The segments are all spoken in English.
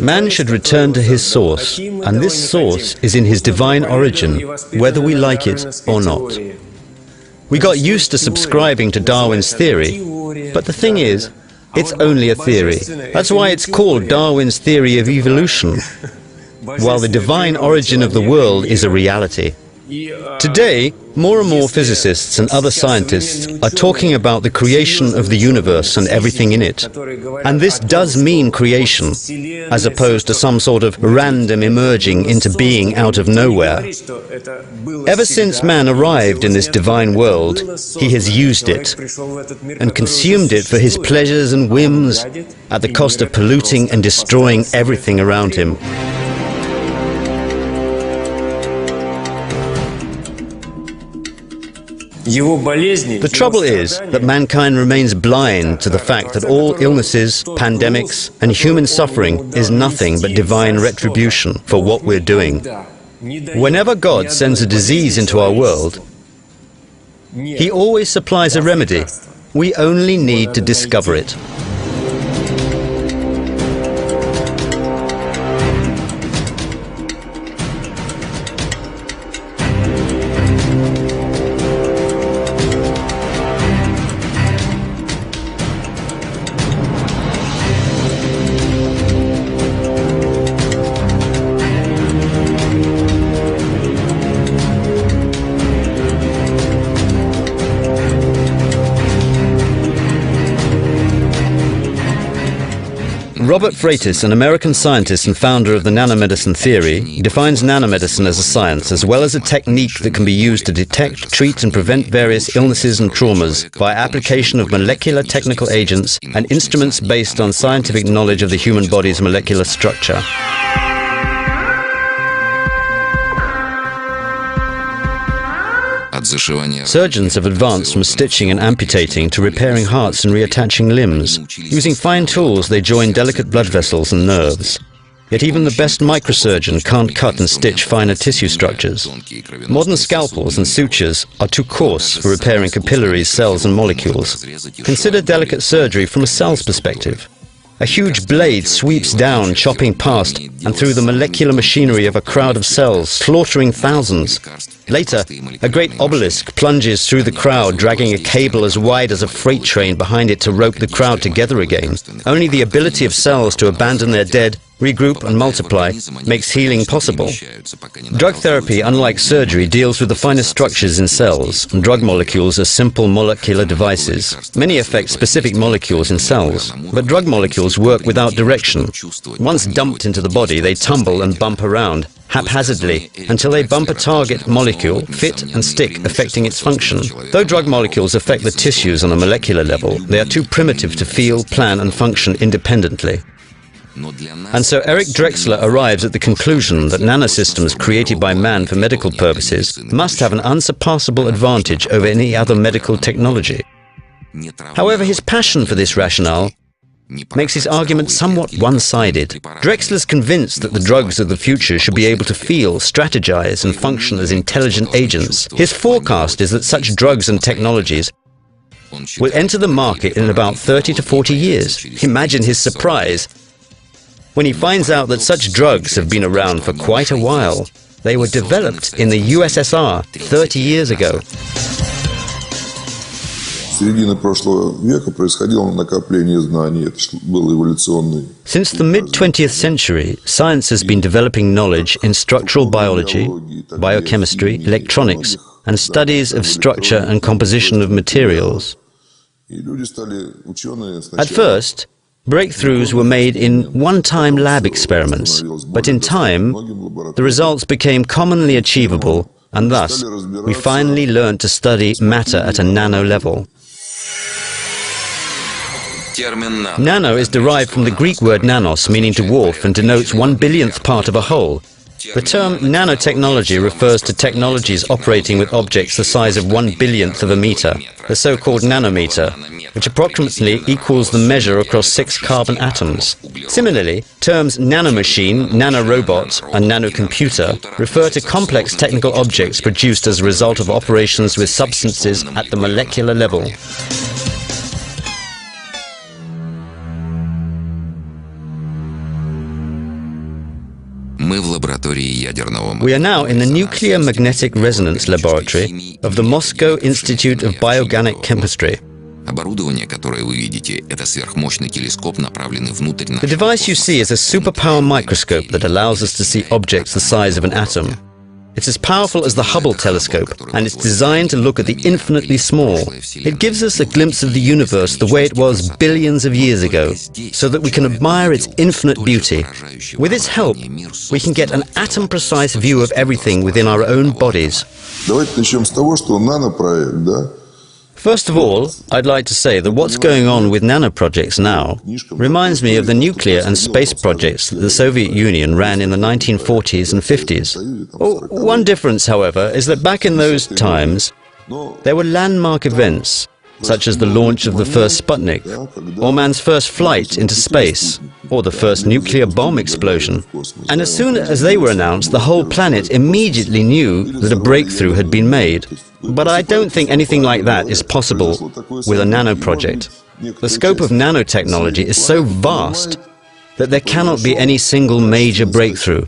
Man should return to his source, and this source is in his divine origin, whether we like it or not. We got used to subscribing to Darwin's theory, but the thing is, it's only a theory. That's why it's called Darwin's theory of evolution, while the divine origin of the world is a reality. Today, more and more physicists and other scientists are talking about the creation of the universe and everything in it. And this does mean creation, as opposed to some sort of random emerging into being out of nowhere. Ever since man arrived in this divine world, he has used it and consumed it for his pleasures and whims at the cost of polluting and destroying everything around him. The trouble is that mankind remains blind to the fact that all illnesses, pandemics, and human suffering is nothing but divine retribution for what we're doing. Whenever God sends a disease into our world, He always supplies a remedy. We only need to discover it. Robert Freitas, an American scientist and founder of the nanomedicine theory, defines nanomedicine as a science as well as a technique that can be used to detect, treat and prevent various illnesses and traumas by application of molecular technical agents and instruments based on scientific knowledge of the human body's molecular structure. Surgeons have advanced from stitching and amputating to repairing hearts and reattaching limbs. Using fine tools, they join delicate blood vessels and nerves. Yet even the best microsurgeon can't cut and stitch finer tissue structures. Modern scalpels and sutures are too coarse for repairing capillaries, cells and molecules. Consider delicate surgery from a cell's perspective. A huge blade sweeps down, chopping past and through the molecular machinery of a crowd of cells, slaughtering thousands. Later, a great obelisk plunges through the crowd, dragging a cable as wide as a freight train behind it to rope the crowd together again. Only the ability of cells to abandon their dead, regroup and multiply makes healing possible. Drug therapy, unlike surgery, deals with the finest structures in cells, and drug molecules are simple molecular devices. Many affect specific molecules in cells, but drug molecules work without direction. Once dumped into the body, they tumble and bump around, haphazardly, until they bump a target molecule, fit and stick, affecting its function. Though drug molecules affect the tissues on a molecular level, they are too primitive to feel, plan and function independently. And so Eric Drexler arrives at the conclusion that nanosystems created by man for medical purposes must have an unsurpassable advantage over any other medical technology. However, his passion for this rationale makes his argument somewhat one-sided. Drexler's convinced that the drugs of the future should be able to feel, strategize and function as intelligent agents. His forecast is that such drugs and technologies will enter the market in about 30 to 40 years. Imagine his surprise when he finds out that such drugs have been around for quite a while. They were developed in the USSR 30 years ago. Since the mid-20th century, science has been developing knowledge in structural biology, biochemistry, electronics, and studies of structure and composition of materials. At first, breakthroughs were made in one-time lab experiments, but in time, the results became commonly achievable, and thus, we finally learned to study matter at a nano level. Nano is derived from the Greek word nanos, meaning dwarf, and denotes 1/1000th part of a whole. The term nanotechnology refers to technologies operating with objects the size of 1/1000th of a meter, the so-called nanometer, which approximately equals the measure across 6 carbon atoms. Similarly, terms nanomachine, nanorobot, and nanocomputer refer to complex technical objects produced as a result of operations with substances at the molecular level. We are now in the nuclear magnetic resonance laboratory of the Moscow Institute of Bioorganic Chemistry. The device you see is a superpower microscope that allows us to see objects the size of an atom. It's as powerful as the Hubble telescope, and it's designed to look at the infinitely small. It gives us a glimpse of the universe the way it was billions of years ago, so that we can admire its infinite beauty. With its help, we can get an atom-precise view of everything within our own bodies. First of all, I'd like to say that what's going on with nanoprojects now reminds me of the nuclear and space projects that the Soviet Union ran in the 1940s and 50s. One difference, however, is that back in those times, there were landmark events, such as the launch of the first Sputnik, or man's first flight into space, or the first nuclear bomb explosion. And as soon as they were announced, the whole planet immediately knew that a breakthrough had been made. But I don't think anything like that is possible with a nano project. The scope of nanotechnology is so vast that there cannot be any single major breakthrough.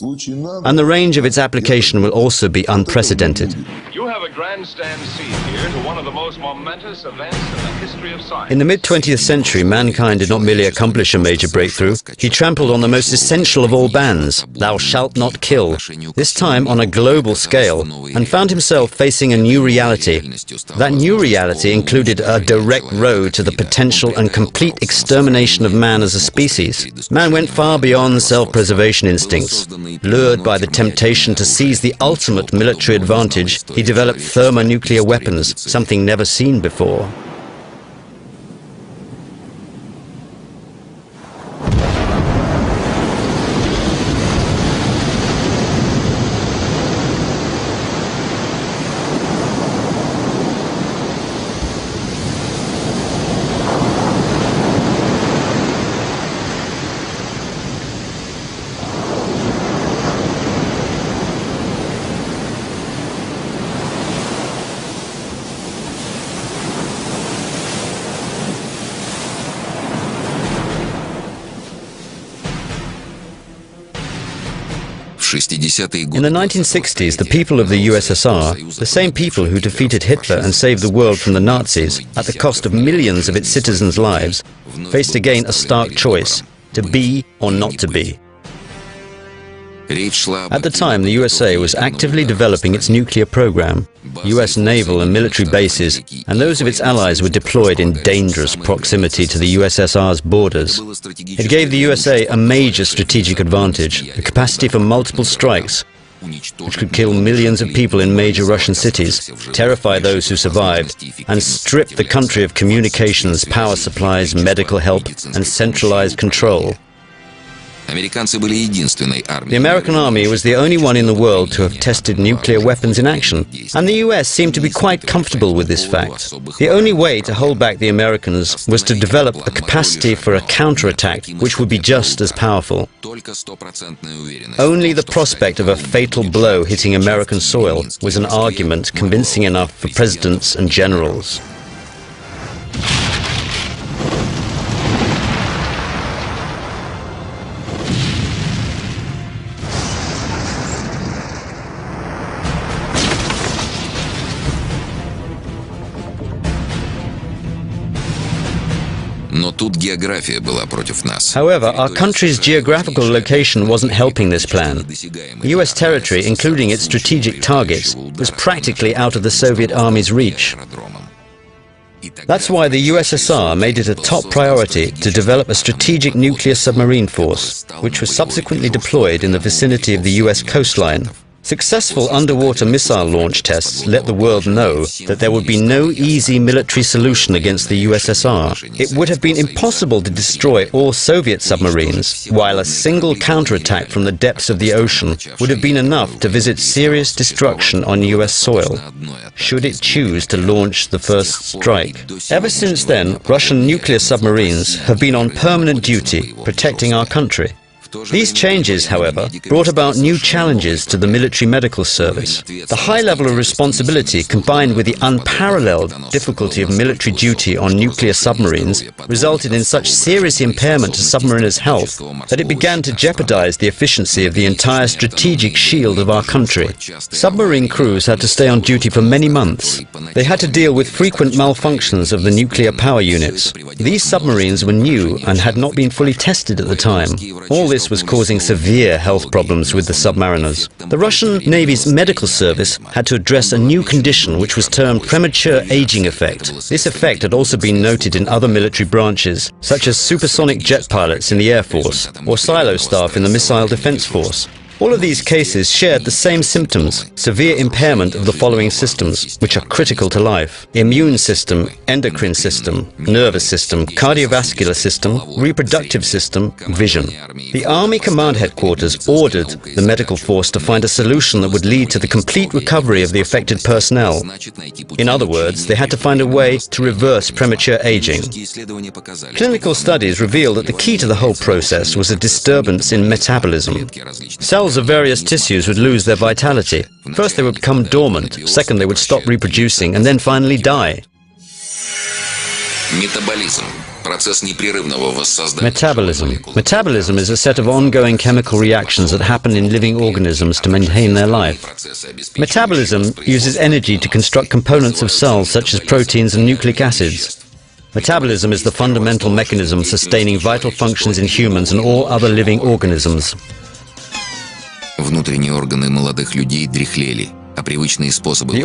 And the range of its application will also be unprecedented. You have a grandstand seat here to one of the most momentous events in the history of science. In the mid-20th century, mankind did not merely accomplish a major breakthrough, he trampled on the most essential of all bans, "Thou shalt not kill," this time on a global scale, and found himself facing a new reality. That new reality included a direct road to the potential and complete extermination of man as a species. Man went far beyond self-preservation instincts. Lured by the temptation to seize the ultimate military advantage, he developed thermonuclear weapons, something never seen before. In the 1960s, the people of the USSR, the same people who defeated Hitler and saved the world from the Nazis at the cost of millions of its citizens' lives, faced again a stark choice: to be or not to be. At the time, the USA was actively developing its nuclear program. US naval and military bases and those of its allies were deployed in dangerous proximity to the USSR's borders. It gave the USA a major strategic advantage, the capacity for multiple strikes, which could kill millions of people in major Russian cities, terrify those who survived, and strip the country of communications, power supplies, medical help, and centralized control. The American army was the only one in the world to have tested nuclear weapons in action, and the US seemed to be quite comfortable with this fact. The only way to hold back the Americans was to develop a capacity for a counterattack which would be just as powerful. Only the prospect of a fatal blow hitting American soil was an argument convincing enough for presidents and generals. However, our country's geographical location wasn't helping this plan. US territory, including its strategic targets, was practically out of the Soviet Army's reach. That's why the USSR made it a top priority to develop a strategic nuclear submarine force, which was subsequently deployed in the vicinity of the US coastline. Successful underwater missile launch tests let the world know that there would be no easy military solution against the USSR. It would have been impossible to destroy all Soviet submarines, while a single counterattack from the depths of the ocean would have been enough to visit serious destruction on US soil, should it choose to launch the first strike. Ever since then, Russian nuclear submarines have been on permanent duty, protecting our country. These changes, however, brought about new challenges to the military medical service. The high level of responsibility combined with the unparalleled difficulty of military duty on nuclear submarines resulted in such serious impairment to submariners' health that it began to jeopardize the efficiency of the entire strategic shield of our country. Submarine crews had to stay on duty for many months. They had to deal with frequent malfunctions of the nuclear power units. These submarines were new and had not been fully tested at the time. All this was causing severe health problems with the submariners. The Russian Navy's medical service had to address a new condition which was termed premature aging effect. This effect had also been noted in other military branches, such as supersonic jet pilots in the Air Force or silo staff in the Missile Defense Force. All of these cases shared the same symptoms: severe impairment of the following systems, which are critical to life: immune system, endocrine system, nervous system, cardiovascular system, reproductive system, vision. The Army Command Headquarters ordered the medical force to find a solution that would lead to the complete recovery of the affected personnel. In other words, they had to find a way to reverse premature aging. Clinical studies revealed that the key to the whole process was a disturbance in metabolism. Cells of various tissues would lose their vitality. First they would become dormant, second they would stop reproducing, and then finally die. Metabolism. Metabolism is a set of ongoing chemical reactions that happen in living organisms to maintain their life. Metabolism uses energy to construct components of cells such as proteins and nucleic acids. Metabolism is the fundamental mechanism sustaining vital functions in humans and all other living organisms. The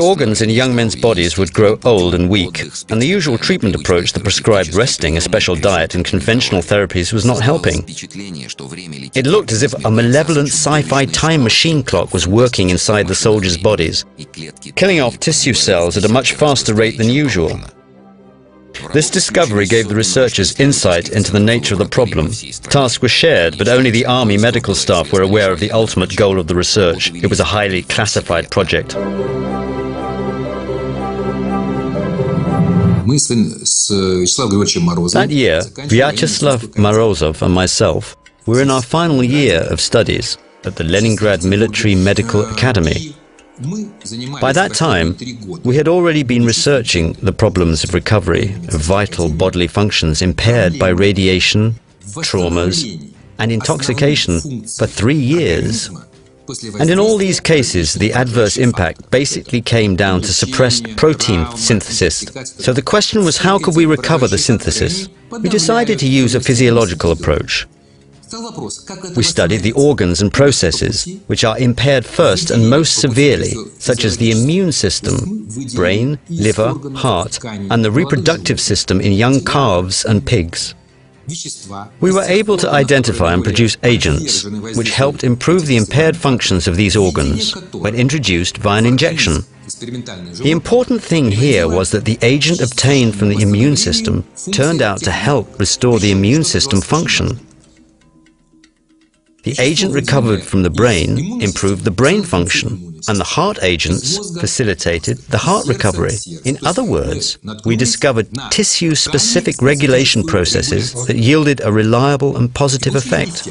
organs in young men's bodies would grow old and weak, and the usual treatment approach, the prescribed resting, a special diet, and conventional therapies was not helping. It looked as if a malevolent sci-fi time machine clock was working inside the soldiers' bodies, killing off tissue cells at a much faster rate than usual. This discovery gave the researchers insight into the nature of the problem. The task was shared, but only the Army medical staff were aware of the ultimate goal of the research. It was a highly classified project. That year, Vyacheslav Morozov and myself were in our final year of studies at the Leningrad Military Medical Academy. By that time, we had already been researching the problems of recovery of vital bodily functions impaired by radiation, traumas, and intoxication for 3 years. And in all these cases, the adverse impact basically came down to suppressed protein synthesis. So the question was, how could we recover the synthesis? We decided to use a physiological approach. We studied the organs and processes which are impaired first and most severely, such as the immune system, brain, liver, heart, and the reproductive system in young calves and pigs. We were able to identify and produce agents which helped improve the impaired functions of these organs when introduced via an injection. The important thing here was that the agent obtained from the immune system turned out to help restore the immune system function. The agent recovered from the brain improved the brain function, and the heart agents facilitated the heart recovery. In other words, we discovered tissue-specific regulation processes that yielded a reliable and positive effect.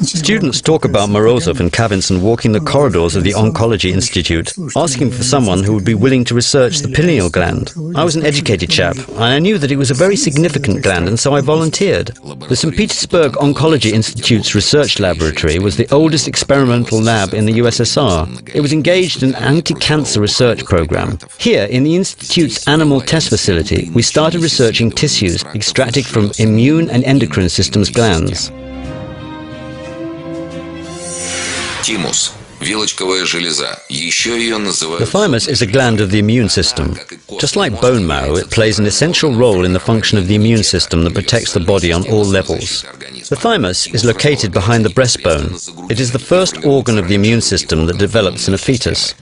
Students talk about Morozov and Kavinson walking the corridors of the Oncology Institute, asking for someone who would be willing to research the pineal gland. I was an educated chap, and I knew that it was a very significant gland, and so I volunteered. The St. Petersburg Oncology Institute's research laboratory was the oldest experimental lab in the USSR. It was engaged in an anti-cancer research program. Here, in the Institute's animal test facility, we started researching tissues extracted from immune and endocrine systems glands. The thymus is a gland of the immune system. Just like bone marrow, it plays an essential role in the function of the immune system that protects the body on all levels. The thymus is located behind the breastbone. It is the first organ of the immune system that develops in a fetus.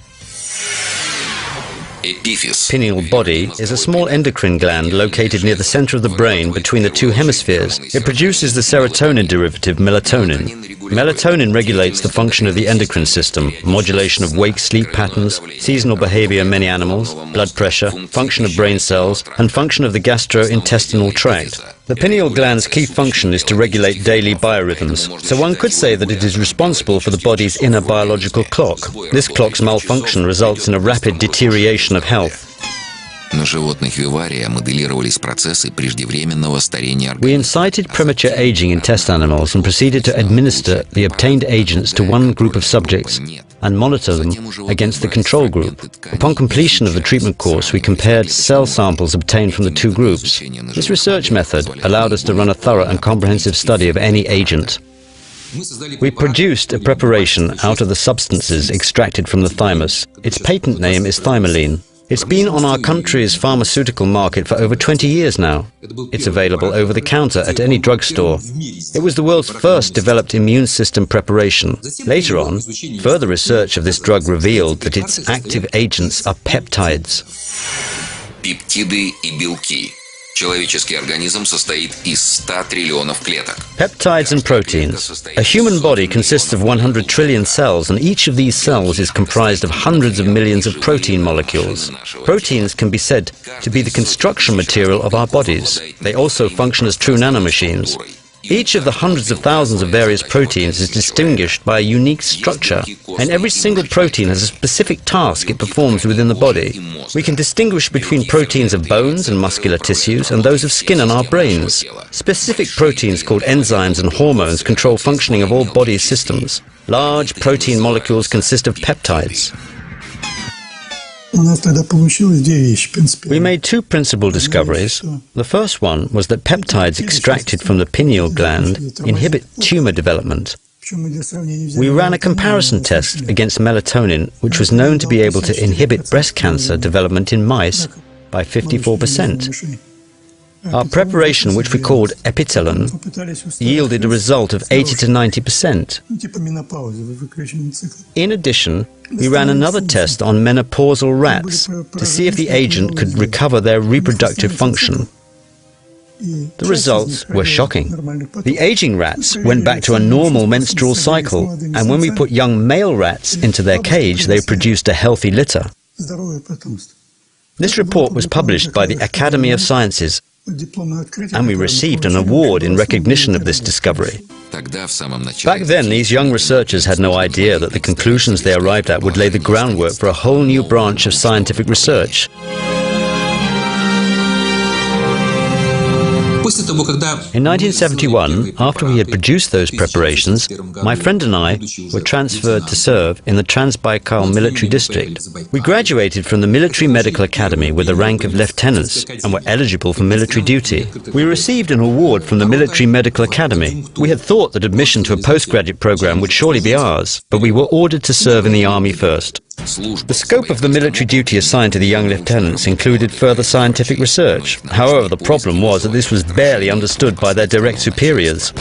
Pineal body is a small endocrine gland located near the center of the brain between the two hemispheres. It produces the serotonin derivative melatonin. Melatonin regulates the function of the endocrine system, modulation of wake-sleep patterns, seasonal behavior in many animals, blood pressure, function of brain cells, and function of the gastrointestinal tract. The pineal gland's key function is to regulate daily biorhythms, so one could say that it is responsible for the body's inner biological clock. This clock's malfunction results in a rapid deterioration of health. We incited premature aging in test animals and proceeded to administer the obtained agents to one group of subjects and monitor them against the control group. Upon completion of the treatment course, we compared cell samples obtained from the two groups. This research method allowed us to run a thorough and comprehensive study of any agent. We produced a preparation out of the substances extracted from the thymus. Its patent name is thymolene. It's been on our country's pharmaceutical market for over 20 years now. It's available over the counter at any drugstore. It was the world's first developed immune system preparation. Later on, further research of this drug revealed that its active agents are peptides. Peptides and proteins. A human body consists of 100 trillion cells, and each of these cells is comprised of hundreds of millions of protein molecules. Proteins can be said to be the construction material of our bodies. They also function as true nanomachines. Each of the hundreds of thousands of various proteins is distinguished by a unique structure, and every single protein has a specific task it performs within the body. We can distinguish between proteins of bones and muscular tissues and those of skin and our brains. Specific proteins called enzymes and hormones control functioning of all body systems. Large protein molecules consist of peptides. We made two principal discoveries. The first one was that peptides extracted from the pineal gland inhibit tumor development. We ran a comparison test against melatonin, which was known to be able to inhibit breast cancer development in mice by 54%. Our preparation, which we called epitelon, yielded a result of 80 to 90%. In addition, we ran another test on menopausal rats to see if the agent could recover their reproductive function. The results were shocking. The aging rats went back to a normal menstrual cycle, and when we put young male rats into their cage, they produced a healthy litter. This report was published by the Academy of Sciences, and we received an award in recognition of this discovery. Back then, these young researchers had no idea that the conclusions they arrived at would lay the groundwork for a whole new branch of scientific research. In 1971, after we had produced those preparations, my friend and I were transferred to serve in the Trans-Baikal military district. We graduated from the Military Medical Academy with the rank of lieutenants and were eligible for military duty. We received an award from the Military Medical Academy. We had thought that admission to a postgraduate program would surely be ours, but we were ordered to serve in the army first. The scope of the military duty assigned to the young lieutenants included further scientific research. However, the problem was that this was barely understood by their direct superiors.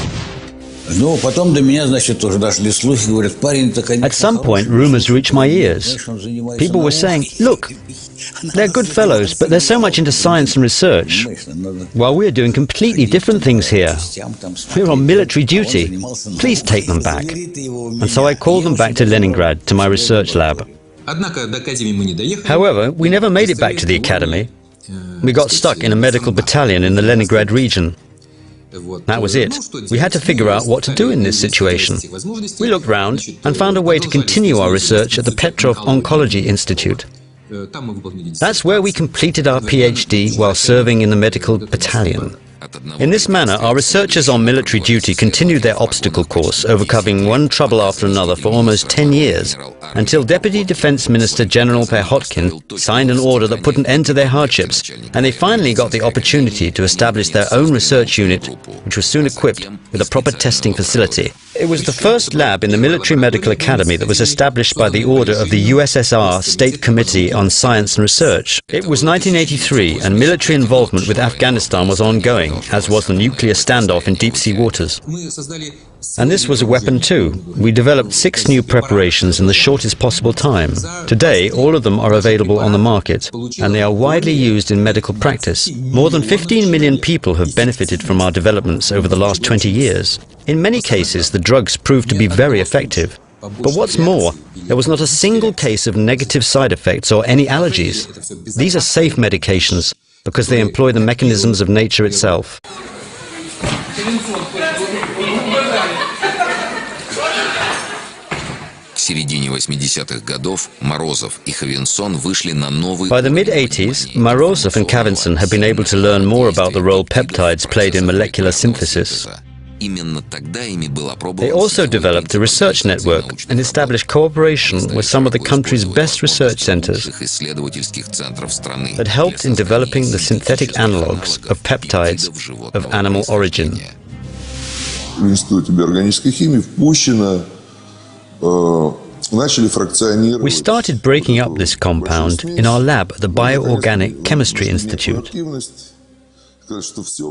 At some point, rumors reached my ears. People were saying, "Look, they're good fellows, but they're so much into science and research, while we're doing completely different things here. We're on military duty. Please take them back." And so I called them back to Leningrad, to my research lab. However, we never made it back to the academy. We got stuck in a medical battalion in the Leningrad region. That was it. We had to figure out what to do in this situation. We looked round and found a way to continue our research at the Petrov Oncology Institute. That's where we completed our PhD while serving in the medical battalion. In this manner, our researchers on military duty continued their obstacle course, overcoming one trouble after another for almost 10 years, until Deputy Defense Minister General Perhotkin signed an order that put an end to their hardships, and they finally got the opportunity to establish their own research unit, which was soon equipped with a proper testing facility. It was the first lab in the Military Medical Academy that was established by the order of the USSR State Committee on Science and Research. It was 1983, and military involvement with Afghanistan was ongoing, as was the nuclear standoff in deep-sea waters. And this was a weapon too. We developed 6 new preparations in the shortest possible time. Today, all of them are available on the market, and they are widely used in medical practice. More than 15 million people have benefited from our developments over the last 20 years. In many cases, the drugs proved to be very effective. But what's more, there was not a single case of negative side effects or any allergies. These are safe medications because they employ the mechanisms of nature itself. By the mid-80s, Morozov and Kavinson had been able to learn more about the role peptides played in molecular synthesis. They also developed a research network and established cooperation with some of the country's best research centers that helped in developing the synthetic analogues of peptides of animal origin. В Институте биорганической химии впущено We started breaking up this compound in our lab at the Bioorganic Chemistry Institute.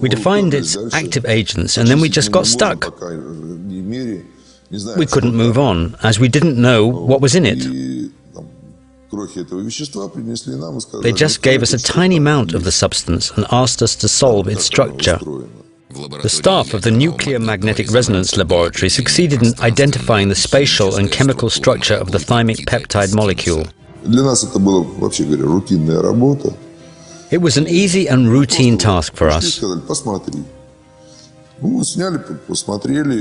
We defined its active agents and then we just got stuck. We couldn't move on as we didn't know what was in it. They just gave us a tiny amount of the substance and asked us to solve its structure. The staff of the Nuclear Magnetic Resonance Laboratory succeeded in identifying the spatial and chemical structure of the thymic peptide molecule. It was an easy and routine task for us.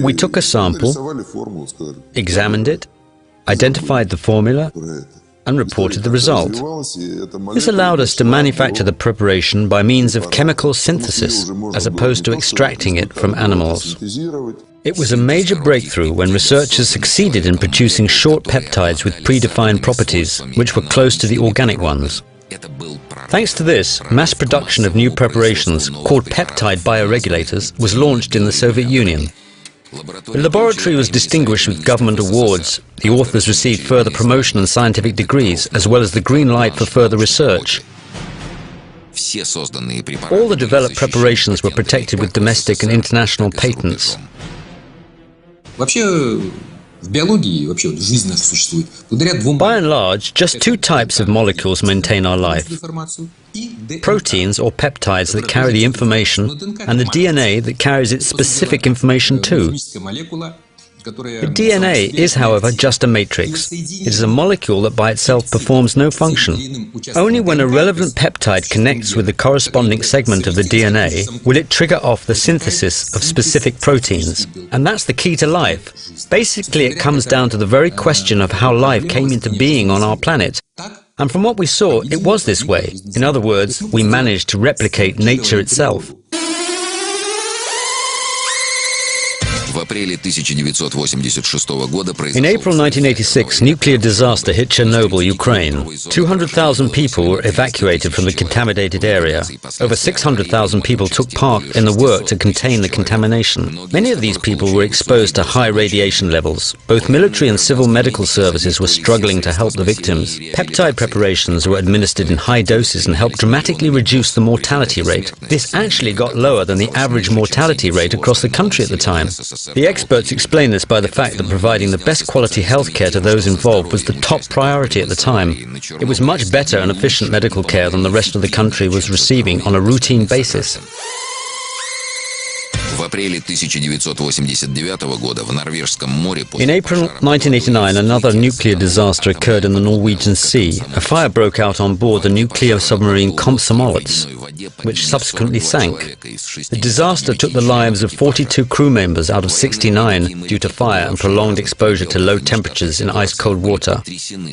We took a sample, examined it, identified the formula, and reported the result. This allowed us to manufacture the preparation by means of chemical synthesis, as opposed to extracting it from animals. It was a major breakthrough when researchers succeeded in producing short peptides with predefined properties, which were close to the organic ones. Thanks to this, mass production of new preparations, called peptide bioregulators, was launched in the Soviet Union. The laboratory was distinguished with government awards. The authors received further promotion and scientific degrees, as well as the green light for further research. All the developed preparations were protected with domestic and international patents. By and large, just 2 types of molecules maintain our life. Proteins or peptides that carry the information, and the DNA that carries its specific information too. The DNA is, however, just a matrix. It is a molecule that by itself performs no function. Only when a relevant peptide connects with the corresponding segment of the DNA will it trigger off the synthesis of specific proteins. And that's the key to life. Basically, it comes down to the very question of how life came into being on our planet. And from what we saw, it was this way. In other words, we managed to replicate nature itself. In April 1986, nuclear disaster hit Chernobyl, Ukraine. 200,000 people were evacuated from the contaminated area. Over 600,000 people took part in the work to contain the contamination. Many of these people were exposed to high radiation levels. Both military and civil medical services were struggling to help the victims. Peptide preparations were administered in high doses and helped dramatically reduce the mortality rate. This actually got lower than the average mortality rate across the country at the time. The experts explain this by the fact that providing the best quality health care to those involved was the top priority at the time. It was much better and efficient medical care than the rest of the country was receiving on a routine basis. In April 1989, another nuclear disaster occurred in the Norwegian Sea. A fire broke out on board the nuclear submarine Komsomolets, which subsequently sank. The disaster took the lives of 42 crew members out of 69 due to fire and prolonged exposure to low temperatures in ice-cold water.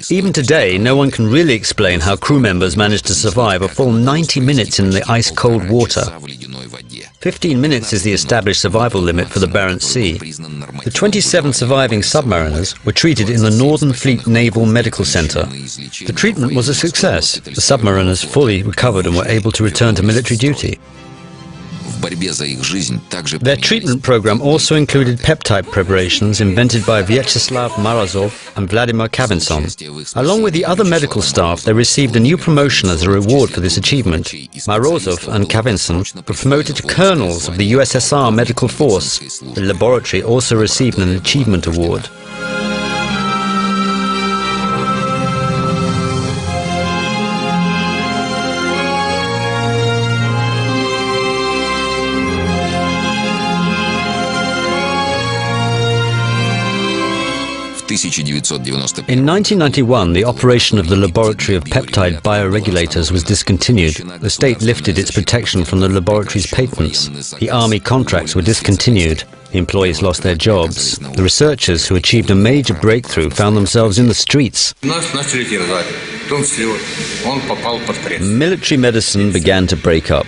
Even today, no one can really explain how crew members managed to survive a full 90 minutes in the ice-cold water. 15 minutes is the established survival limit for the Barents Sea. The 27 surviving submariners were treated in the Northern Fleet Naval Medical Center. The treatment was a success. The submariners fully recovered and were able to return to military duty. Their treatment program also included peptide preparations invented by Vyacheslav Morozov and Vladimir Kavinson. Along with the other medical staff, they received a new promotion as a reward for this achievement. Morozov and Kavinson were promoted to colonels of the USSR medical force. The laboratory also received an achievement award. In 1991, the operation of the laboratory of peptide bioregulators was discontinued. The state lifted its protection from the laboratory's patents. The army contracts were discontinued. The employees lost their jobs. The researchers who achieved a major breakthrough found themselves in the streets. Military medicine began to break up.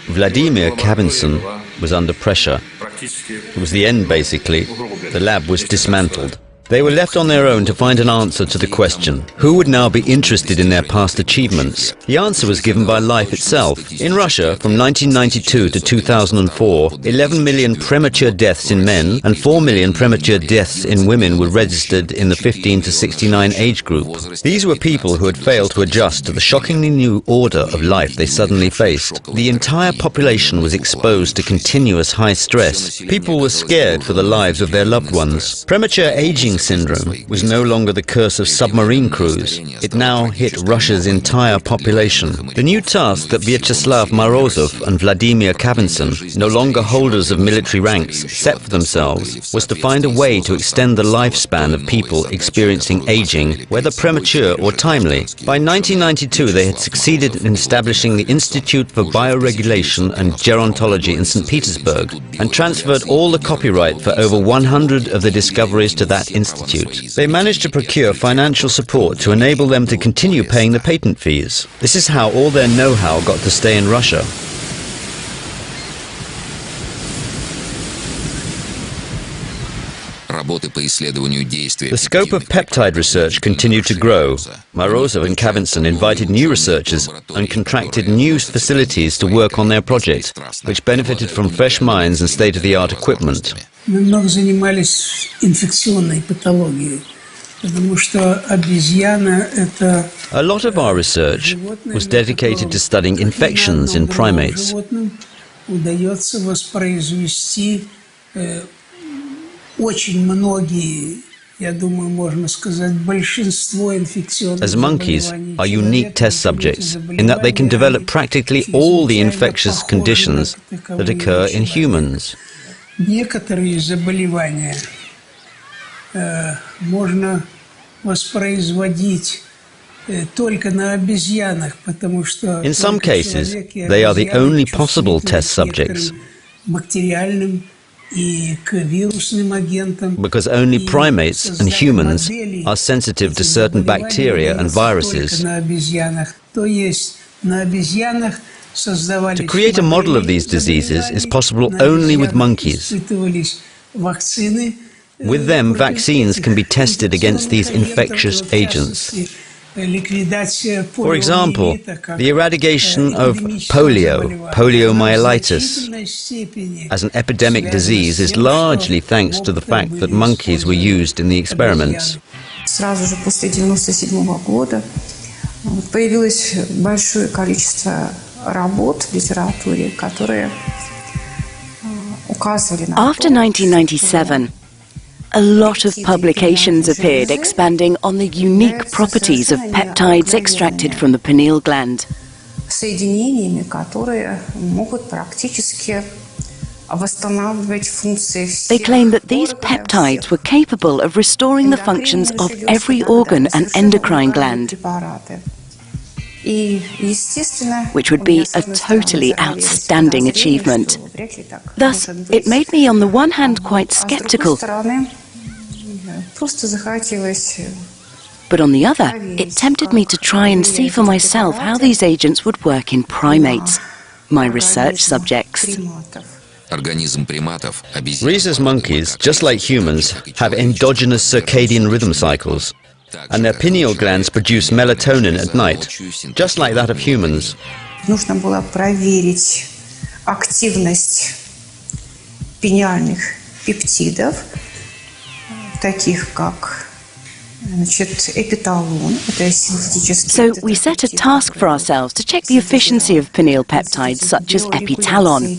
Vladimir Kavinson was under pressure. It was the end, basically. The lab was dismantled. They were left on their own to find an answer to the question, who would now be interested in their past achievements? The answer was given by life itself. In Russia, from 1992 to 2004, 11 million premature deaths in men and 4 million premature deaths in women were registered in the 15 to 69 age group. These were people who had failed to adjust to the shockingly new order of life they suddenly faced. The entire population was exposed to continuous high stress. People were scared for the lives of their loved ones. Premature aging syndrome was no longer the curse of submarine crews. It now hit Russia's entire population. The new task that Vyacheslav Morozov and Vladimir Kavinson, no longer holders of military ranks, set for themselves was to find a way to extend the lifespan of people experiencing aging, whether premature or timely. By 1992, they had succeeded in establishing the Institute for Bioregulation and Gerontology in St. Petersburg and transferred all the copyright for over 100 of the discoveries to that institute. They managed to procure financial support to enable them to continue paying the patent fees. This is how all their know-how got to stay in Russia. The scope of peptide research continued to grow. Morozov and Kavinson invited new researchers and contracted new facilities to work on their project, which benefited from fresh minds and state-of-the-art equipment. A lot of our research was dedicated to studying infections in primates. As monkeys are unique test subjects in that they can develop practically all the infectious conditions that occur in humans. Некоторые заболевания можно воспроизводить только на обезьянах, потому что in some cases, they are the only possible test subjects, because only primates and humans are sensitive to certain bacteria and viruses. To create a model of these diseases is possible only with monkeys. With them, vaccines can be tested against these infectious agents. For example, the eradication of poliomyelitis, as an epidemic disease is largely thanks to the fact that monkeys were used in the experiments. Сразу же после 1997 года появилось большое количество работ в литературе, которые указывали на. After 1997, a lot of publications appeared expanding on the unique properties of peptides extracted from the pineal gland. Соединениями, которые могут практически восстанавливать функции всех. They claim that these peptides were capable of restoring the functions of every organ and endocrine gland, which would be a totally outstanding achievement. Thus, it made me on the one hand quite skeptical, but on the other, it tempted me to try and see for myself how these agents would work in primates, my research subjects. Rhesus monkeys, just like humans, have endogenous circadian rhythm cycles, and their pineal glands produce melatonin at night, just like that of humans. Нужно было проверить активность пениальных пептидов, таких как эпиталон, это синтетический. So we set a task for ourselves to check the efficiency of pineal peptides such as epitalon.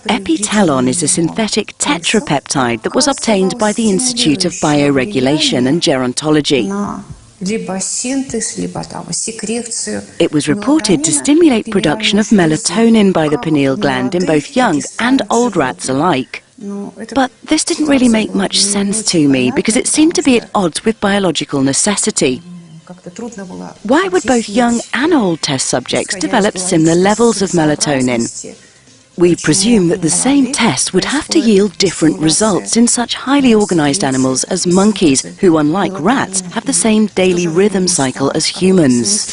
Epitalon is a synthetic tetrapeptide that was obtained by the Institute of Bioregulation and Gerontology. It was reported to stimulate production of melatonin by the pineal gland in both young and old rats alike. But this didn't really make much sense to me because it seemed to be at odds with biological necessity. Why would both young and old test subjects develop similar levels of melatonin? We presume that the same test would have to yield different results in such highly organized animals as monkeys, who, unlike rats, have the same daily rhythm cycle as humans.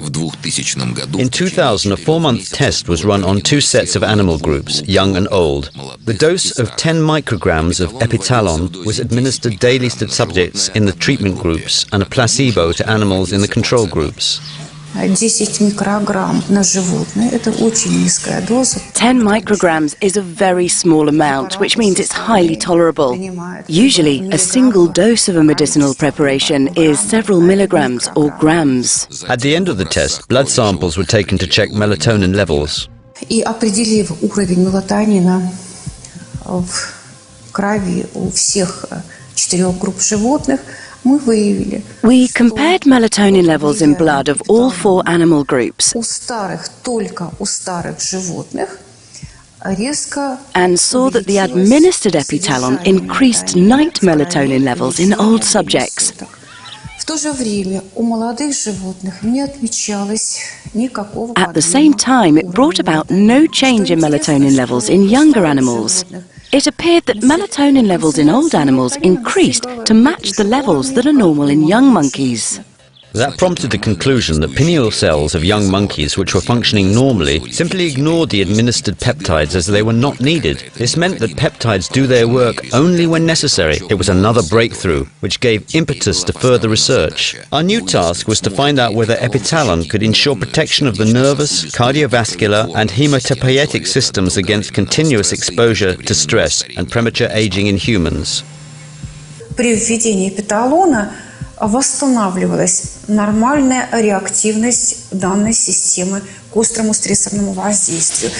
In 2000, a 4-month test was run on 2 sets of animal groups, young and old. The dose of 10 micrograms of epitalon was administered daily to subjects in the treatment groups and a placebo to animals in the control groups. 10 микрограмм на животное – это очень низкая доза. 10 micrograms is a very small amount, which means it's highly tolerable. Usually, a single dose of a medicinal preparation is several milligrams or grams. At the end of the test, blood samples were taken to check melatonin levels. И определив уровень мелатонина в крови у всех 4 групп животных, we compared melatonin levels in blood of all 4 animal groups and saw that the administered epitalon increased night melatonin levels in old subjects. At the same time, it brought about no change in melatonin levels in younger animals. It appeared that melatonin levels in old animals increased to match the levels that are normal in young monkeys. That prompted the conclusion that pineal cells of young monkeys which were functioning normally simply ignored the administered peptides as they were not needed. This meant that peptides do their work only when necessary. It was another breakthrough, which gave impetus to further research. Our new task was to find out whether epitalon could ensure protection of the nervous, cardiovascular and hematopoietic systems against continuous exposure to stress and premature aging in humans. При введении эпиталона восстанавливалась нормальная реактивность данной системы к острому стрессовому воздействию.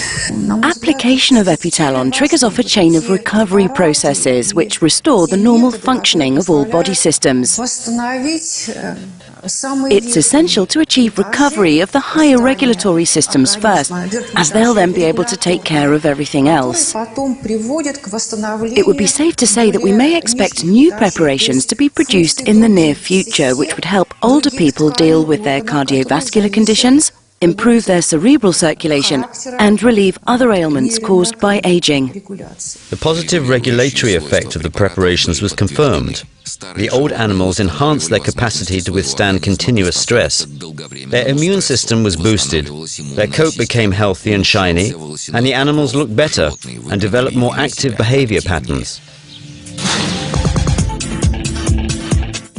Application of epitalon triggers off a chain of recovery processes which restore the normal functioning of all body systems. It's essential to achieve recovery of the higher regulatory systems first, as they'll then be able to take care of everything else. It would be safe to say that we may expect new preparations to be produced in the near future which would help older people deal with their cardiovascular conditions, improve their cerebral circulation, and relieve other ailments caused by aging. The positive regulatory effect of the preparations was confirmed. The old animals enhanced their capacity to withstand continuous stress. Their immune system was boosted, their coat became healthy and shiny, and the animals looked better and developed more active behavior patterns.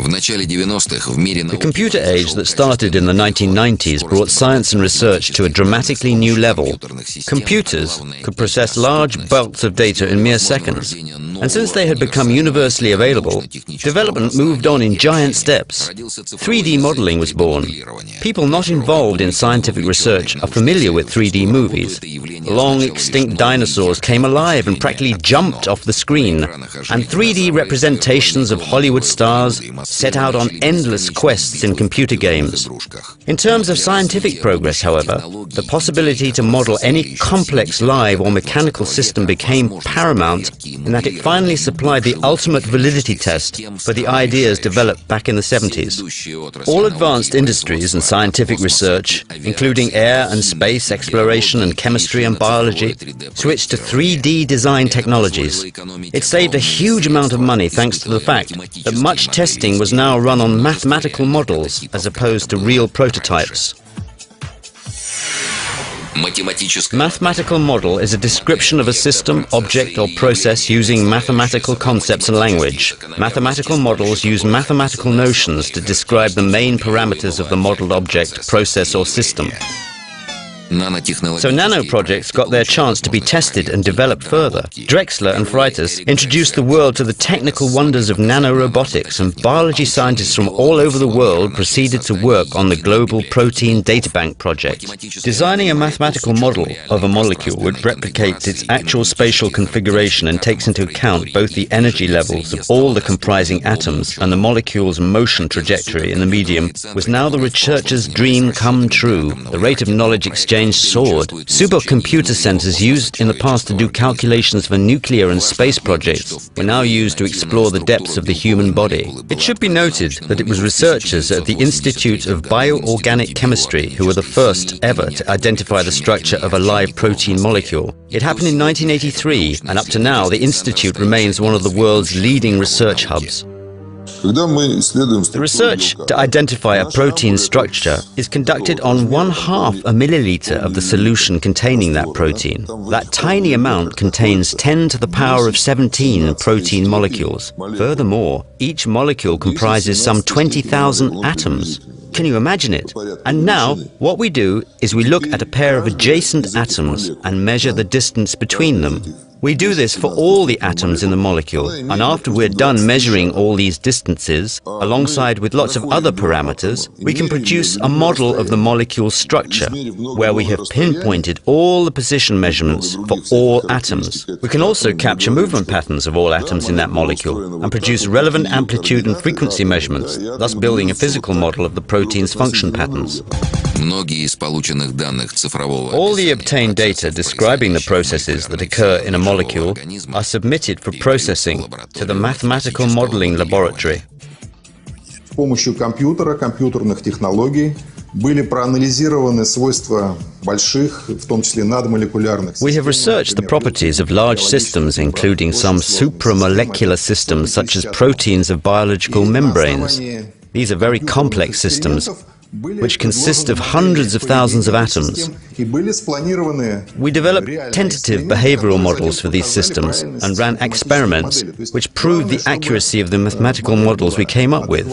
The computer age that started in the 1990s brought science and research to a dramatically new level. Computers could process large bulks of data in mere seconds, and since they had become universally available, development moved on in giant steps. 3D modeling was born. People not involved in scientific research are familiar with 3D movies. Long extinct dinosaurs came alive and practically jumped off the screen, and 3D representations of Hollywood stars set out on endless quests in computer games. In terms of scientific progress, however, the possibility to model any complex live or mechanical system became paramount in that it finally supplied the ultimate validity test for the ideas developed back in the 70s. All advanced industries and scientific research, including air and space exploration and chemistry and biology, switched to 3D design technologies. It saved a huge amount of money thanks to the fact that much testing was now run on mathematical models as opposed to real prototypes. Mathematical model is a description of a system, object or process using mathematical concepts and language. Mathematical models use mathematical notions to describe the main parameters of the modeled object, process or system. So nano projects got their chance to be tested and developed further. Drexler and Freitas introduced the world to the technical wonders of nanorobotics, and biology scientists from all over the world proceeded to work on the Global Protein Databank project. Designing a mathematical model of a molecule which replicates its actual spatial configuration and takes into account both the energy levels of all the comprising atoms and the molecule's motion trajectory in the medium was now the researcher's dream come true. The rate of knowledge exchange soared. Supercomputer centers used in the past to do calculations for nuclear and space projects were now used to explore the depths of the human body. It should be noted that it was researchers at the Institute of Bioorganic Chemistry who were the first ever to identify the structure of a live protein molecule. It happened in 1983, and up to now the Institute remains one of the world's leading research hubs. The research to identify a protein structure is conducted on 1/2 a milliliter of the solution containing that protein. That tiny amount contains 10 to the power of 17 protein molecules. Furthermore, each molecule comprises some 20,000 atoms. Can you imagine it? And now, what we do is we look at a pair of adjacent atoms and measure the distance between them. We do this for all the atoms in the molecule, and after we're done measuring all these distances, alongside with lots of other parameters, we can produce a model of the molecule's structure, where we have pinpointed all the position measurements for all atoms. We can also capture movement patterns of all atoms in that molecule and produce relevant amplitude and frequency measurements, thus building a physical model of the protein's function patterns. All the obtained data describing the processes that occur in a molecule are submitted for processing to the mathematical modeling laboratory. С помощью компьютера, компьютерных технологий были проанализированы свойства больших, в том числе надмолекулярных. We have researched the properties of large systems, including some supramolecular systems such as proteins of biological membranes. These are very complex systems which consist of hundreds of thousands of atoms. We developed tentative behavioral models for these systems and ran experiments which proved the accuracy of the mathematical models we came up with.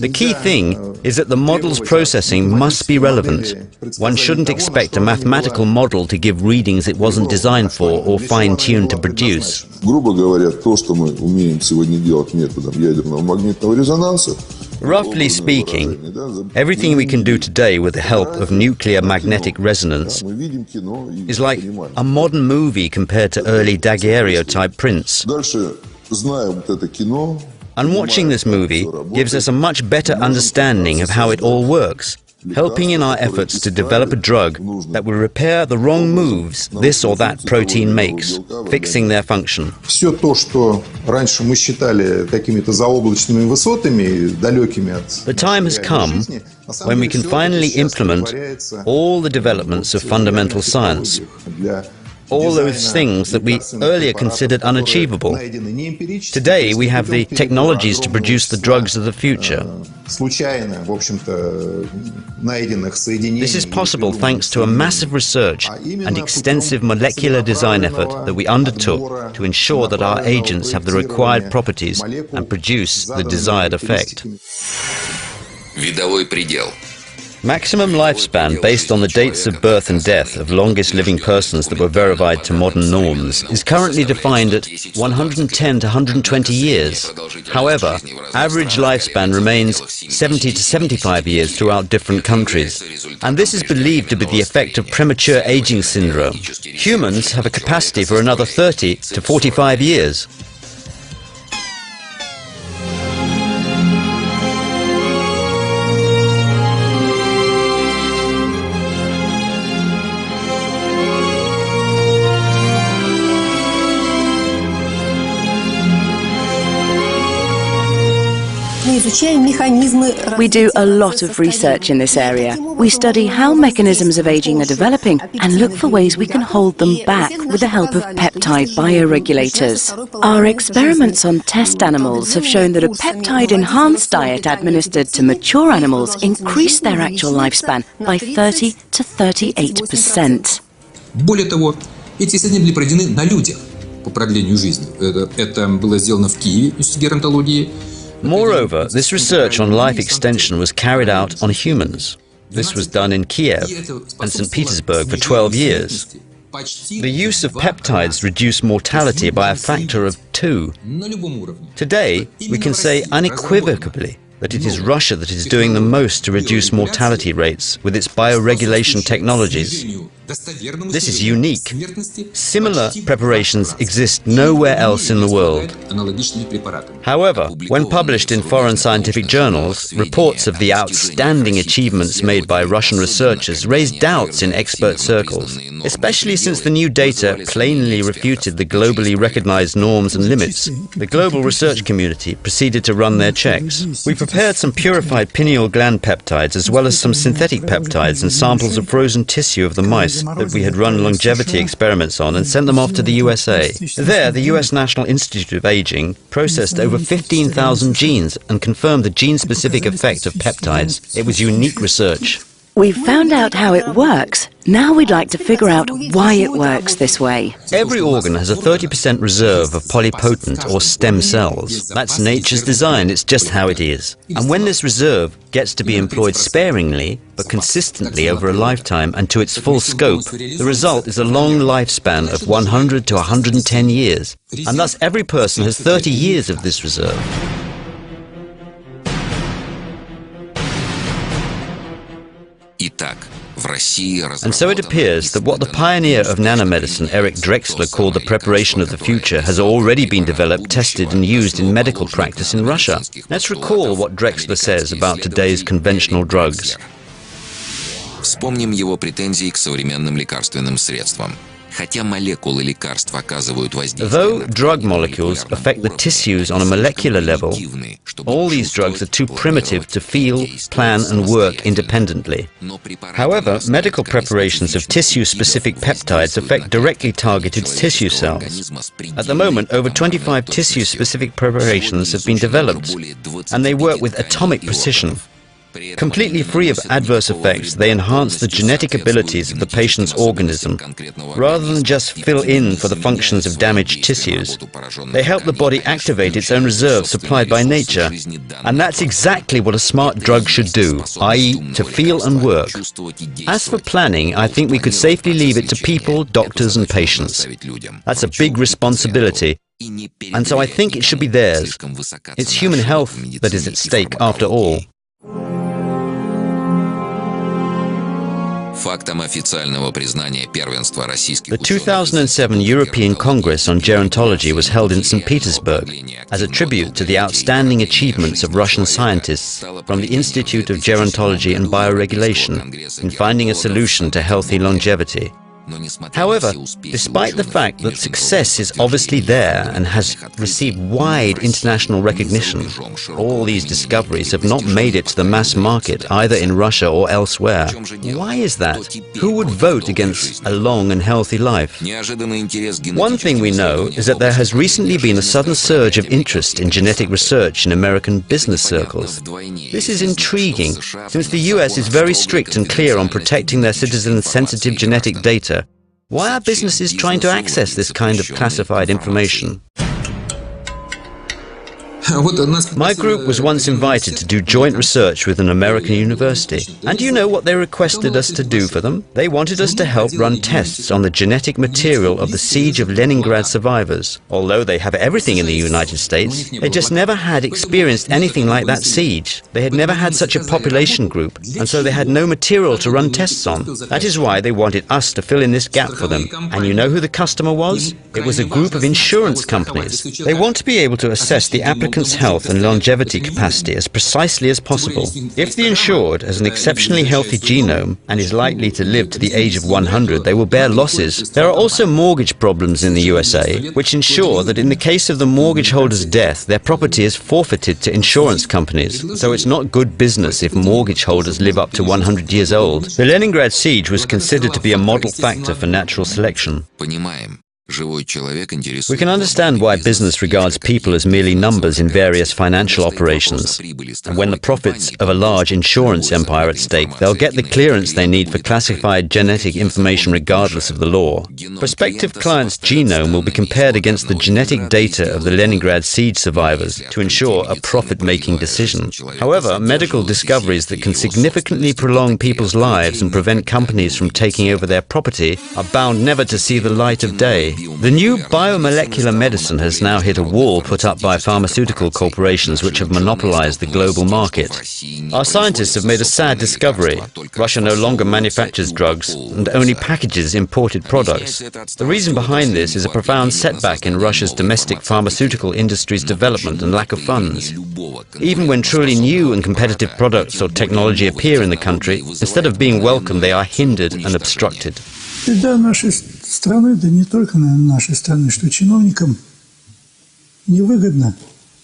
The key thing is that the model's processing must be relevant. One shouldn't expect a mathematical model to give readings it wasn't designed for or fine-tuned to produce. Грубо говоря, то, что мы умеем сегодня делать методом ядерного магнитного резонанса. Roughly speaking, everything we can do today with the help of nuclear magnetic resonance is like a modern movie compared to early daguerreotype prints. And watching this movie gives us a much better understanding of how it all works, helping in our efforts to develop a drug that will repair the wrong moves this or that protein makes, fixing their function. Все то, что раньше мы считали какими-то заоблачными высотами, далекими от. The time has come when we can finally implement all the developments of fundamental science. All those things that we earlier considered unachievable. Today we have the technologies to produce the drugs of the future. This is possible thanks to a massive research and extensive molecular design effort that we undertook to ensure that our agents have the required properties and produce the desired effect. Видовой предел. Maximum lifespan based on the dates of birth and death of longest living persons that were verified to modern norms is currently defined at 110 to 120 years. However, average lifespan remains 70 to 75 years throughout different countries, and this is believed to be the effect of premature aging syndrome. Humans have a capacity for another 30 to 45 years. We do a lot of research in this area. We study how mechanisms of aging are developing and look for ways we can hold them back with the help of peptide bioregulators. Our experiments on test animals have shown that a peptide-enhanced diet administered to mature animals increased their actual lifespan by 30 to 38%. Более того, эти исследования были проведены на людях по продлению жизни. Это было сделано в Киеве, в Институте геронтологии. Moreover, this research on life extension was carried out on humans. This was done in Kiev and St. Petersburg for 12 years. The use of peptides reduced mortality by a factor of 2. Today, we can say unequivocally that it is Russia that is doing the most to reduce mortality rates with its bioregulation technologies. This is unique. Similar preparations exist nowhere else in the world. However, when published in foreign scientific journals, reports of the outstanding achievements made by Russian researchers raised doubts in expert circles, especially since the new data plainly refuted the globally recognized norms and limits. The global research community proceeded to run their checks. We prepared some purified pineal gland peptides as well as some synthetic peptides and samples of frozen tissue of the mice that we had run longevity experiments on and sent them off to the USA. There, the US National Institute of Aging processed over 15,000 genes and confirmed the gene-specific effect of peptides. It was unique research. We've found out how it works. Now we'd like to figure out why it works this way. Every organ has a 30% reserve of polypotent or stem cells. That's nature's design, it's just how it is. And when this reserve gets to be employed sparingly, but consistently over a lifetime and to its full scope, the result is a long lifespan of 100 to 110 years. And thus every person has 30 years of this reserve. And so it appears that what the pioneer of nanomedicine, Eric Drexler, called the preparation of the future has already been developed, tested and used in medical practice in Russia. Let's recall what Drexler says about today's conventional drugs. Вспомним его претензии к современным лекарственным средствам. Though drug molecules affect the tissues on a molecular level, all these drugs are too primitive to feel, plan and work independently. However, medical preparations of tissue-specific peptides affect directly targeted tissue cells. At the moment, over 25 tissue-specific preparations have been developed, and they work with atomic precision. Completely free of adverse effects, they enhance the genetic abilities of the patient's organism, rather than just fill in for the functions of damaged tissues. They help the body activate its own reserves supplied by nature, and that's exactly what a smart drug should do, i.e., to feel and work. As for planning, I think we could safely leave it to people, doctors and patients. That's a big responsibility, and so I think it should be theirs. It's human health that is at stake after all. The 2007 European Congress on Gerontology was held in St. Petersburg as a tribute to the outstanding achievements of Russian scientists from the Institute of Gerontology and Bioregulation in finding a solution to healthy longevity. However, despite the fact that success is obviously there and has received wide international recognition, all these discoveries have not made it to the mass market either in Russia or elsewhere. Why is that? Who would vote against a long and healthy life? One thing we know is that there has recently been a sudden surge of interest in genetic research in American business circles. This is intriguing, since the US is very strict and clear on protecting their citizens' sensitive genetic data. Why are businesses trying to access this kind of classified information? My group was once invited to do joint research with an American university. And do you know what they requested us to do for them? They wanted us to help run tests on the genetic material of the siege of Leningrad survivors. Although they have everything in the United States, they just never had experienced anything like that siege. They had never had such a population group, and so they had no material to run tests on. That is why they wanted us to fill in this gap for them. And you know who the customer was? It was a group of insurance companies. They want to be able to assess the applicant's health and longevity capacity as precisely as possible. If the insured has an exceptionally healthy genome and is likely to live to the age of 100, they will bear losses. There are also mortgage problems in the USA, which ensure that in the case of the mortgage holder's death, their property is forfeited to insurance companies. So it's not good business if mortgage holders live up to 100 years old. The Leningrad siege was considered to be a model factor for natural selection. We can understand why business regards people as merely numbers in various financial operations. And when the profits of a large insurance empire at stake, they'll get the clearance they need for classified genetic information regardless of the law. Prospective clients' genome will be compared against the genetic data of the Leningrad siege survivors to ensure a profit-making decision. However, medical discoveries that can significantly prolong people's lives and prevent companies from taking over their property are bound never to see the light of day. The new biomolecular medicine has now hit a wall put up by pharmaceutical corporations which have monopolized the global market. Our scientists have made a sad discovery. Russia no longer manufactures drugs and only packages imported products. The reason behind this is a profound setback in Russia's domestic pharmaceutical industry's development and lack of funds. Even when truly new and competitive products or technology appear in the country, instead of being welcomed, they are hindered and obstructed.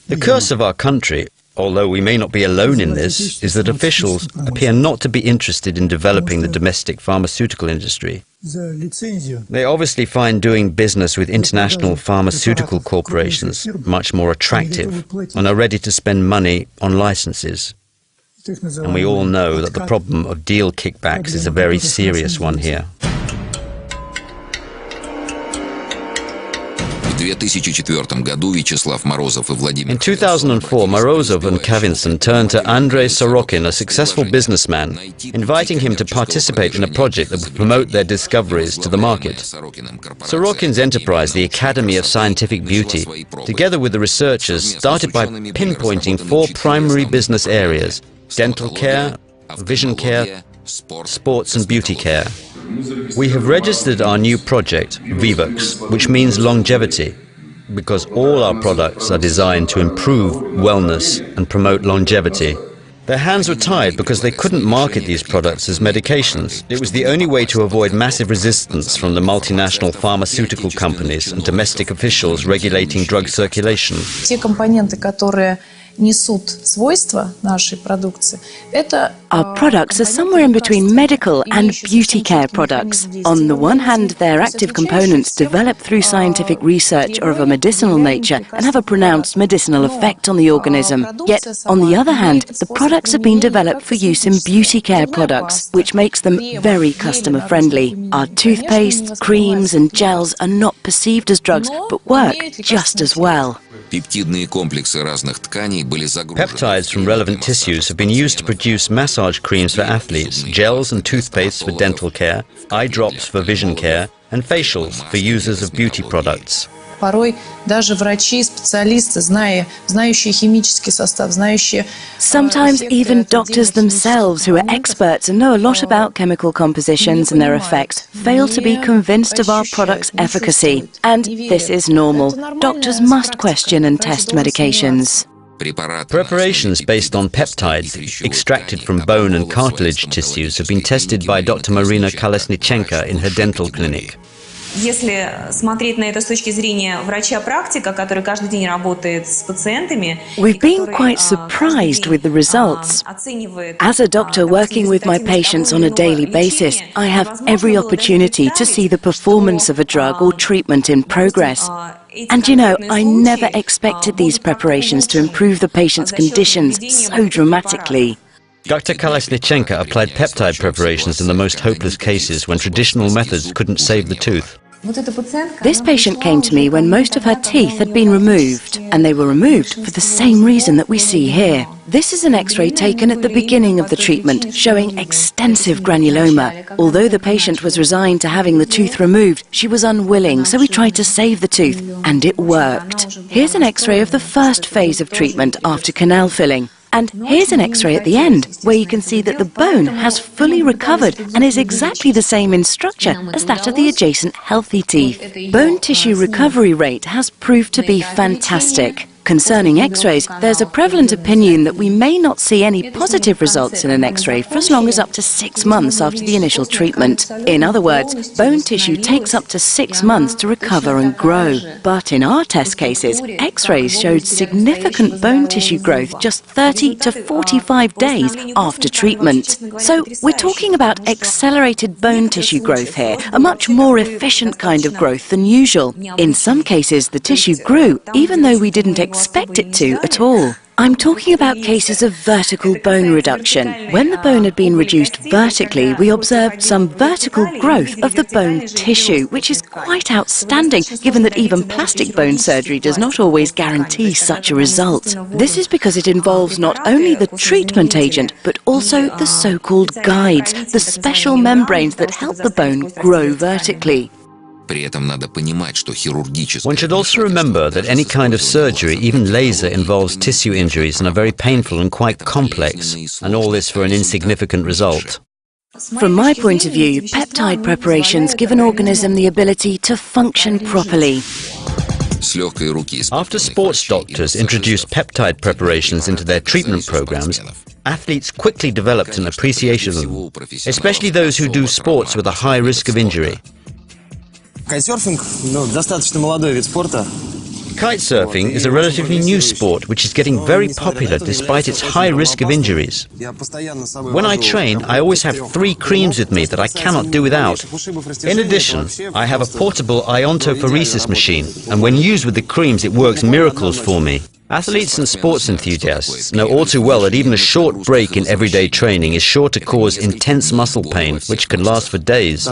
The curse of our country, although we may not be alone in this, is that officials appear not to be interested in developing the domestic pharmaceutical industry. They obviously find doing business with international pharmaceutical corporations much more attractive and are ready to spend money on licenses. And we all know that the problem of deal kickbacks is a very serious one here. In 2004, Morozov and Kavinson turned to Andrei Sorokin, a successful businessman, inviting him to participate in a project that would promote their discoveries to the market. Sorokin's enterprise, the Academy of Scientific Beauty, together with the researchers, started by pinpointing 4 primary business areas: dental care, vision care, sports and beauty care. We have registered our new project, Vivox, which means longevity, because all our products are designed to improve wellness and promote longevity. Their hands were tied because they couldn't market these products as medications. It was the only way to avoid massive resistance from the multinational pharmaceutical companies and domestic officials regulating drug circulation. Our products are somewhere in between medical and beauty care products. On the one hand, they're active components developed through scientific research or of a medicinal nature and have a pronounced medicinal effect on the organism. Yet, on the other hand, the products have been developed for use in beauty care products, which makes them very customer-friendly. Our toothpastes, creams and gels are not perceived as drugs, but work just as well. Peptides from relevant tissues have been used to produce massage creams for athletes, gels and toothpastes for dental care, eye drops for vision care, and facials for users of beauty products. Sometimes even doctors themselves, who are experts and know a lot about chemical compositions and their effects, fail to be convinced of our product's efficacy. And this is normal. Doctors must question and test medications. Preparations based on peptides extracted from bone and cartilage tissues have been tested by Dr. Marina Kolesnichenko in her dental clinic. Если смотреть на это с точки зрения врача-практика, который каждый день работает с пациентами, we've been quite surprised with the results. As a doctor working with my patients on a daily basis, I have every opportunity to see the performance of a drug or treatment in progress. And you know, I never expected these preparations to improve the patient's conditions so dramatically. Dr. Kolesnichenko applied peptide preparations in the most hopeless cases when traditional methods couldn't save the tooth. This patient came to me when most of her teeth had been removed, and they were removed for the same reason that we see here. This is an X-ray taken at the beginning of the treatment, showing extensive granuloma. Although the patient was resigned to having the tooth removed, she was unwilling, so we tried to save the tooth, and it worked. Here's an X-ray of the first phase of treatment after canal filling. And here's an X-ray at the end, where you can see that the bone has fully recovered and is exactly the same in structure as that of the adjacent healthy teeth. Bone tissue recovery rate has proved to be fantastic. Concerning X-rays, there's a prevalent opinion that we may not see any positive results in an X-ray for as long as up to 6 months after the initial treatment. In other words, bone tissue takes up to 6 months to recover and grow. But in our test cases, X-rays showed significant bone tissue growth just 30 to 45 days after treatment. So we're talking about accelerated bone tissue growth here, a much more efficient kind of growth than usual. In some cases, the tissue grew, even though we didn't expect it to at all. I'm talking about cases of vertical bone reduction. When the bone had been reduced vertically, we observed some vertical growth of the bone tissue, which is quite outstanding, given that even plastic bone surgery does not always guarantee such a result. This is because it involves not only the treatment agent, but also the so-called guides, the special membranes that help the bone grow vertically. One should also remember that any kind of surgery, even laser, involves tissue injuries and are very painful and quite complex, and all this for an insignificant result. From my point of view, peptide preparations give an organism the ability to function properly. After sports doctors introduced peptide preparations into their treatment programs, athletes quickly developed an appreciation of them, especially those who do sports with a high risk of injury. Kitesurfing is a relatively new sport which is getting very popular despite its high risk of injuries. When I train, I always have 3 creams with me that I cannot do without. In addition, I have a portable iontophoresis machine, and when used with the creams it works miracles for me. Athletes and sports enthusiasts know all too well that even a short break in everyday training is sure to cause intense muscle pain, which can last for days.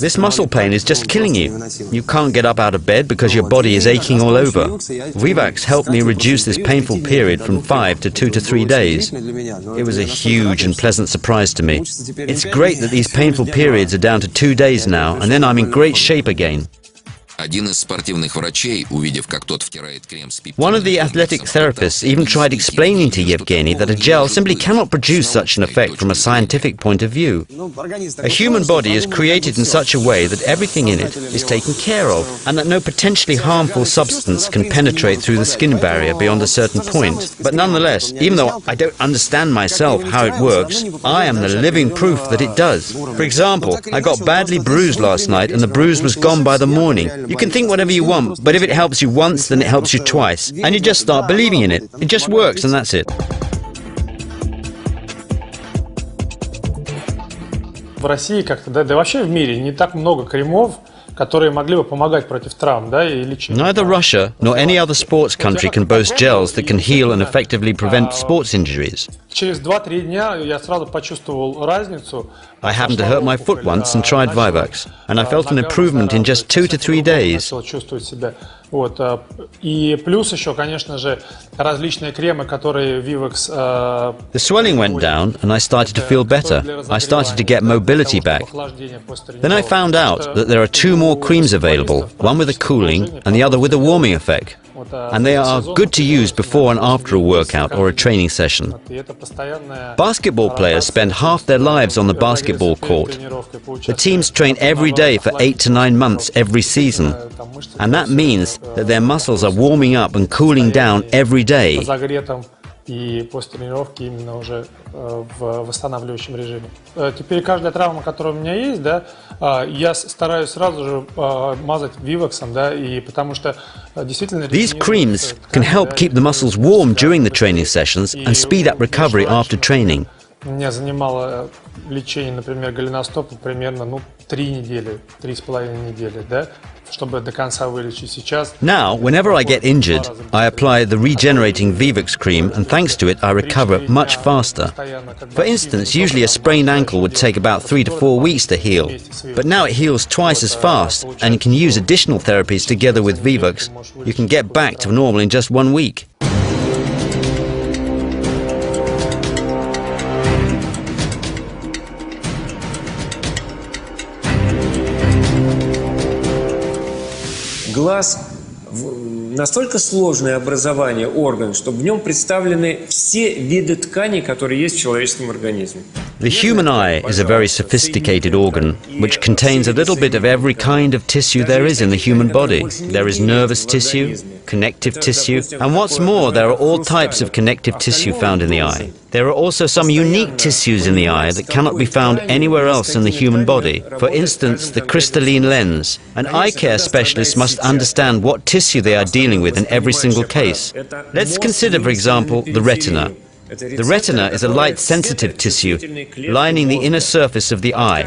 This muscle pain is just killing you. You can't get up out of bed because your body is aching all over. Vivax helped me reduce this painful period from 5 to 2 to 3 days. It was a huge and pleasant surprise to me. It's great that these painful periods are down to 2 days now, and then I'm in great shape again. One of the athletic therapists even tried explaining to Yevgeny that a gel simply cannot produce such an effect from a scientific point of view. A human body is created in such a way that everything in it is taken care of, and that no potentially harmful substance can penetrate through the skin barrier beyond a certain point. But nonetheless, even though I don't understand myself how it works, I am the living proof that it does. For example, I got badly bruised last night and the bruise was gone by the morning. You can think whatever you want, but if it helps you once, then it helps you twice. And you just start believing in it. It just works, and that's it. В России как-то, да вообще в мире не так много кремов, которые могли бы помогать против травм, да, и лечить. Neither Russia nor any other sports country can boast gels that can heal and effectively prevent sports injuries. Через 2-3 дня я сразу почувствовал разницу. I happened to hurt my foot once and tried Vivax, and I felt an improvement in just 2 to 3 days. Вот. И плюс еще, конечно же, различные кремы, которые Vivax... The swelling went down and I started to feel better. I started to get mobility back. Then I found out that there are 2 more creams available, one with a cooling and the other with a warming effect. And they are good to use before and after a workout or a training session. Basketball players spend half their lives on the basketball court. The teams train every day for 8 to 9 months every season. And that means that their muscles are warming up and cooling down every day. И после тренировки именно уже в восстанавливающем режиме. Теперь каждая травма, которая у меня есть, да, я стараюсь сразу же мазать Vivax'ом, да, и потому что действительно... These creams can help keep the muscles warm during the training sessions and speed up recovery after training. Меня занимало лечение, например, голеностопа примерно 3 недели, 3,5 недели, да, чтобы до конца вылечить. Сейчас... Now, whenever I get injured, I apply the regenerating Vivax cream, and thanks to it, I recover much faster. For instance, usually a sprained ankle would take about 3 to 4 weeks to heal, but now it heals twice as fast, and you can use additional therapies together with Vivax. You can get back to normal in just 1 week. Глаз настолько сложное образование, орган, что в нем представлены все виды тканей, которые есть в человеческом организме. The human eye is a very sophisticated organ, which contains a little bit of every kind of tissue there is in the human body. There is nervous tissue, connective tissue, and what's more, there are all types of connective tissue found in the eye. There are also some unique tissues in the eye that cannot be found anywhere else in the human body. For instance, the crystalline lens. An eye care specialist must understand what tissue they are dealing with in every single case. Let's consider, for example, the retina. The retina is a light-sensitive tissue lining the inner surface of the eye,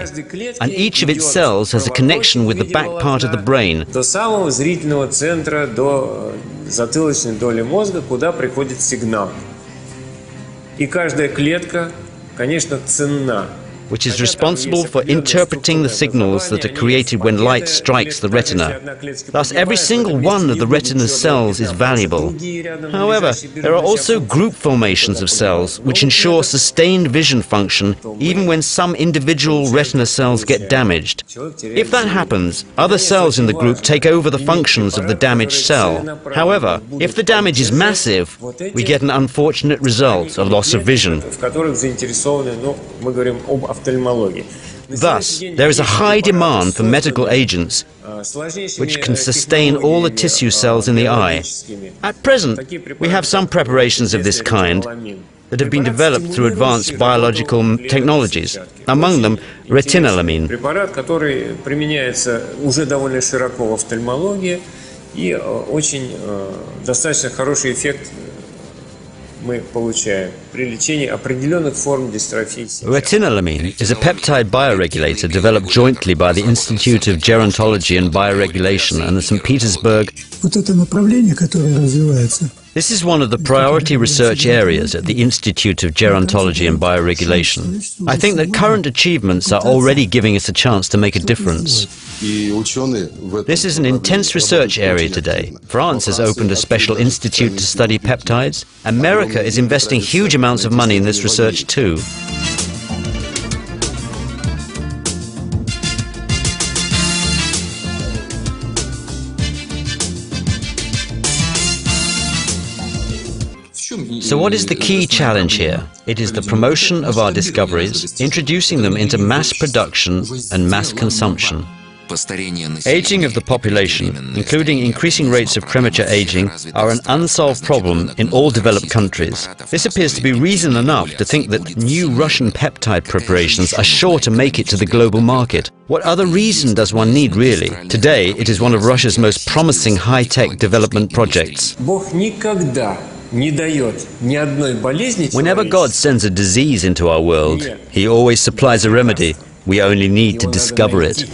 and each of its cells has a connection with the back part of the brain. До самого зрительного центра, до затылочной доли мозга, куда приходит сигнал. И каждая клетка, конечно, ценна. Which is responsible for interpreting the signals that are created when light strikes the retina. Thus, every single one of the retina's cells is valuable. However, there are also group formations of cells which ensure sustained vision function even when some individual retina cells get damaged. If that happens, other cells in the group take over the functions of the damaged cell. However, if the damage is massive, we get an unfortunate result, a loss of vision. Thus, there is a high demand for medical agents which can sustain all the tissue cells in the eye. At present, we have some preparations of this kind that have been developed through advanced biological technologies, among them retinolamine. Препарат, который применяется уже довольно широко в офтальмологии и очень достаточно хороший эффект мы получаем при лечении определенных форм дистрофии. Retinolamine is a peptide bioregulator developed jointly by the Institute of Gerontology and Bioregulation and the St. Petersburg. Вот это направление, которое развивается. This is one of the priority research areas at the Institute of Gerontology and Bioregulation. I think that current achievements are already giving us a chance to make a difference. This is an intense research area today. France has opened a special institute to study peptides. America is investing huge amounts of money in this research too. So what is the key challenge here? It is the promotion of our discoveries, introducing them into mass production and mass consumption. Aging of the population, including increasing rates of premature aging, are an unsolved problem in all developed countries. This appears to be reason enough to think that new Russian peptide preparations are sure to make it to the global market. What other reason does one need, really? Today, it is one of Russia's most promising high-tech development projects. Whenever God sends a disease into our world, He always supplies a remedy. We only need to discover it.